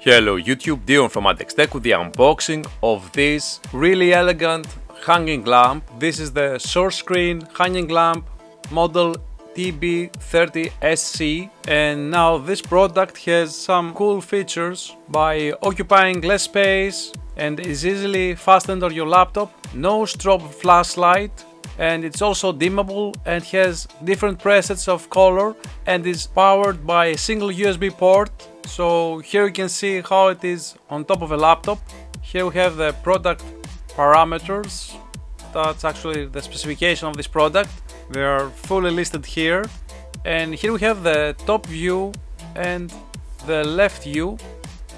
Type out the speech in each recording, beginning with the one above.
Hello YouTube, Dion from Tech with the unboxing of this really elegant hanging lamp. This is the short screen hanging lamp model TB-30SC, and now this product has some cool features by occupying less space and is easily fastened on your laptop. No strobe flashlight, and it's also dimmable and has different presets of color and is powered by a single USB port. So here you can see how it is on top of a laptop. Here we have the product parameters. That's actually the specification of this product. They are fully listed here. And here we have the top view and the left view.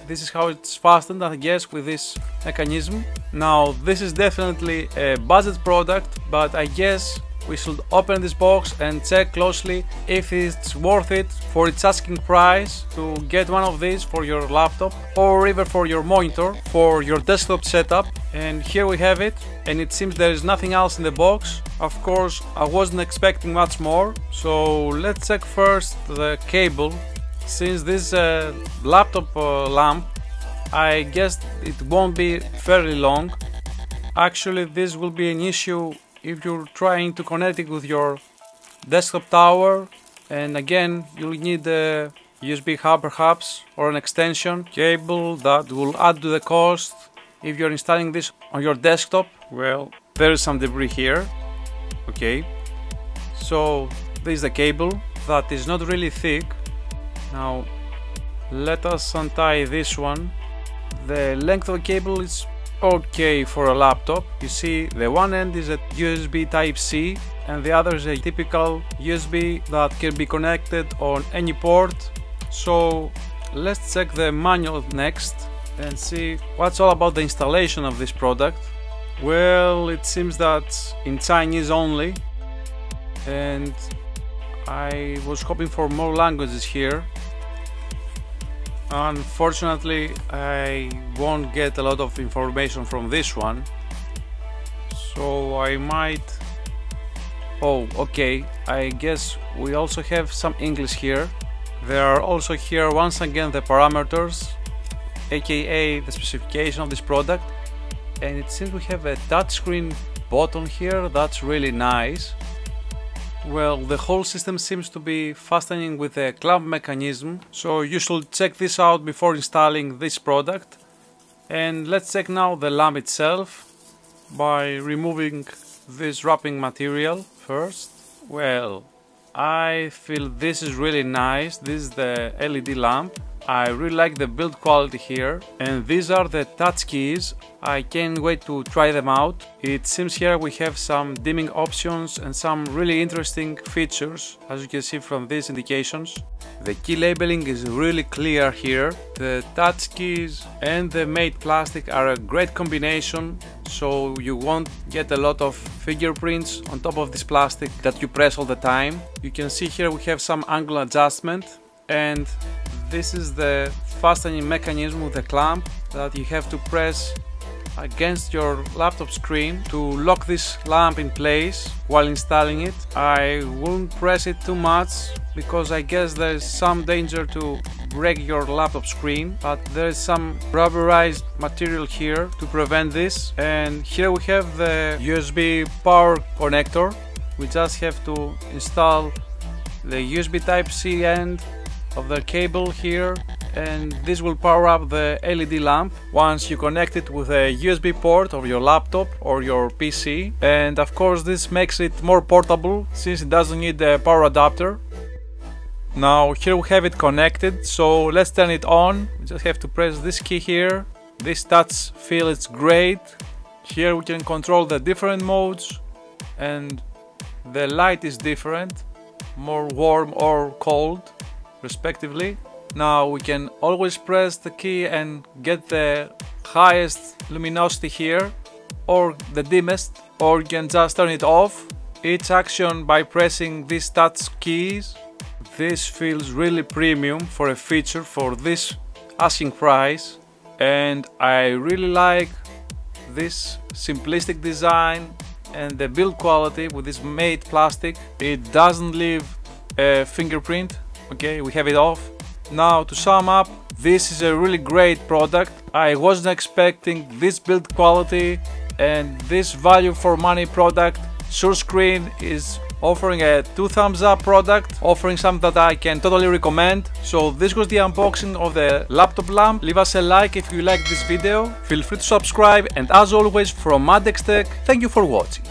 This is how it's fastened, I guess, with this mechanism. Now, this is definitely a budget product, but I guess we should open this box and check closely if it's worth it for its asking price to get one of these for your laptop or even for your monitor, for your desktop setup. And here we have it, and it seems there is nothing else in the box. Of course, I wasn't expecting much more, so let's check first the cable. Since this laptop lamp, I guess it won't be fairly long. Actually, this will be an issue if you're trying to connect it with your desktop tower, and again you'll need a USB hub perhaps, or an extension cable that will add to the cost if you're installing this on your desktop. Well, there is some debris here. Okay, so this is the cable that is not really thick. Now let us untie this one. The length of the cable is okay for a laptop. You see, the one end is a USB Type-C and the other is a typical USB that can be connected on any port. So let's check the manual next and see what's all about the installation of this product. Well, it seems that in Chinese only, and I was hoping for more languages here. Unfortunately, I won't get a lot of information from this one, so I might... Oh, okay, I guess we also have some English here. There are also here once again the parameters, aka the specification of this product, and it seems we have a touchscreen button here. That's really nice. Well, the whole system seems to be fastening with a clamp mechanism, so you should check this out before installing this product. And let's check now the lamp itself by removing this wrapping material first. Well, I feel this is really nice. This is the LED lamp. I really like the build quality here, and these are the touch keys. I can't wait to try them out. It seems here we have some dimming options and some really interesting features, as you can see from these indications. The key labeling is really clear here. The touch keys and the M.A.D plastic are a great combination, so you won't get a lot of fingerprints on top of this plastic that you press all the time. You can see here we have some angle adjustment, and this is the fastening mechanism with the clamp that you have to press against your laptop screen to lock this lamp in place while installing it. I won't press it too much because I guess there is some danger to break your laptop screen, but there is some rubberized material here to prevent this. And here we have the USB power connector. We just have to install the USB Type-C end of the cable here, and this will power up the LED lamp once you connect it with a USB port of your laptop or your PC. And of course this makes it more portable since it doesn't need a power adapter. Now here we have it connected, so let's turn it on. We just have to press this key here. This touch feel is great. Here we can control the different modes, and the light is different, more warm or cold respectively. Now we can always press the key and get the highest luminosity here, or the dimmest, or you can just turn it off. Each action by pressing these touch keys. This feels really premium for a feature for this asking price, and I really like this simplistic design and the build quality with this M.A.D plastic. It doesn't leave a fingerprint. Okay, we have it off. Now to sum up, This is a really great product. I wasn't expecting this build quality and this value for money product. SureScreen is offering a 2 thumbs up product, offering something that I can totally recommend. So this was the unboxing of the laptop lamp. Leave us a like if you liked this video. Feel free to subscribe, and as always from M.A.D Tech, thank you for watching.